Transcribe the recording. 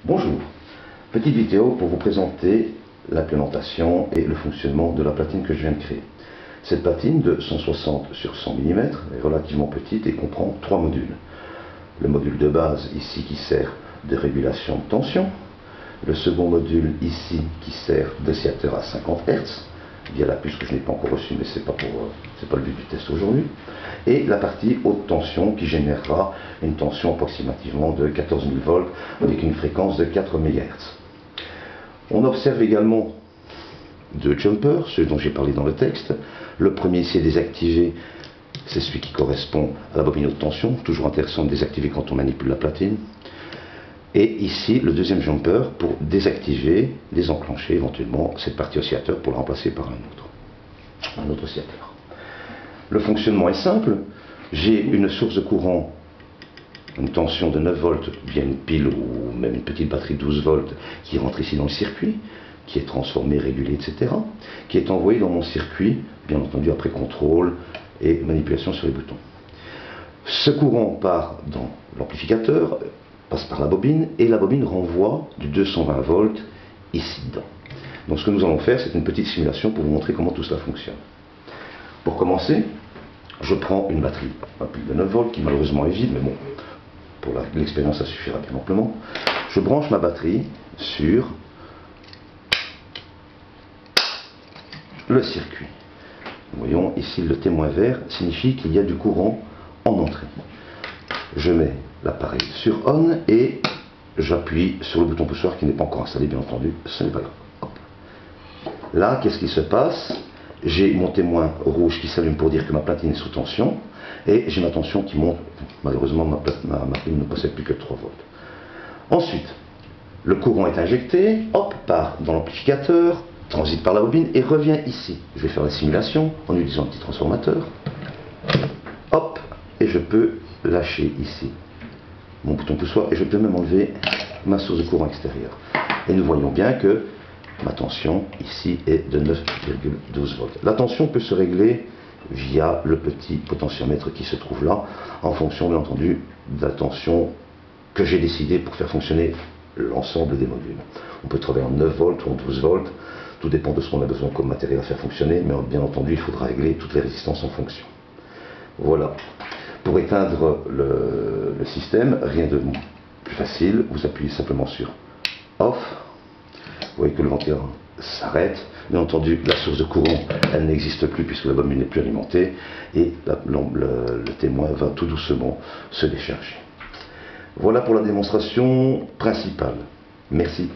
Bonjour, petite vidéo pour vous présenter l'implémentation et le fonctionnement de la platine que je viens de créer. Cette platine de 160 sur 100 mm est relativement petite et comprend 3 modules. Le module de base ici qui sert de régulation de tension, le second module ici qui sert d'oscillateur à 50 Hz, via la puce que je n'ai pas encore reçue, mais ce n'est pas le but du test aujourd'hui, et la partie haute tension qui générera une tension approximativement de 14 000 volts avec une fréquence de 4 MHz. On observe également deux jumpers, ceux dont j'ai parlé dans le texte. Le premier ici est désactivé, c'est celui qui correspond à la bobine haute tension, toujours intéressant de désactiver quand on manipule la platine. Et ici, le deuxième jumper pour désactiver, désenclencher éventuellement cette partie oscillateur pour la remplacer par un autre oscillateur. Le fonctionnement est simple. J'ai une source de courant, une tension de 9 volts via une pile ou même une petite batterie de 12 volts qui rentre ici dans le circuit, qui est transformé, régulé, etc., qui est envoyé dans mon circuit, bien entendu après contrôle et manipulation sur les boutons. Ce courant part dans l'amplificateur, passe par la bobine, et la bobine renvoie du 220 volts ici dedans. Donc ce que nous allons faire, c'est une petite simulation pour vous montrer comment tout cela fonctionne. Pour commencer, je prends une batterie, un pile de 9 volts qui malheureusement est vide, mais bon, pour l'expérience ça suffira bien amplement. Je branche ma batterie sur le circuit. Nous voyons ici le témoin vert signifie qu'il y a du courant en entrée. Je mets l'appareil sur on et j'appuie sur le bouton poussoir qui n'est pas encore installé, bien entendu, ce n'est pas grave. Hop. Là, qu'est-ce qui se passe? J'ai mon témoin rouge qui s'allume pour dire que ma platine est sous tension et j'ai ma tension qui monte. Malheureusement, ma platine ne possède plus que 3 volts. Ensuite, le courant est injecté, hop, part dans l'amplificateur, transite par la bobine et revient ici. Je vais faire la simulation en utilisant un petit transformateur. Hop, et je peux lâcher ici mon bouton poussoir et je peux même enlever ma source de courant extérieur. Et nous voyons bien que ma tension ici est de 9,12 volts. La tension peut se régler via le petit potentiomètre qui se trouve là, en fonction bien entendu de la tension que j'ai décidé pour faire fonctionner l'ensemble des modules. On peut travailler en 9 volts ou en 12 volts, tout dépend de ce qu'on a besoin comme matériel à faire fonctionner, mais bien entendu il faudra régler toutes les résistances en fonction. Voilà. Pour éteindre le système, rien de plus facile, vous appuyez simplement sur Off. Vous voyez que le ventilo s'arrête. Bien entendu, la source de courant, elle n'existe plus puisque la bobine n'est plus alimentée et le témoin va tout doucement se décharger. Voilà pour la démonstration principale. Merci.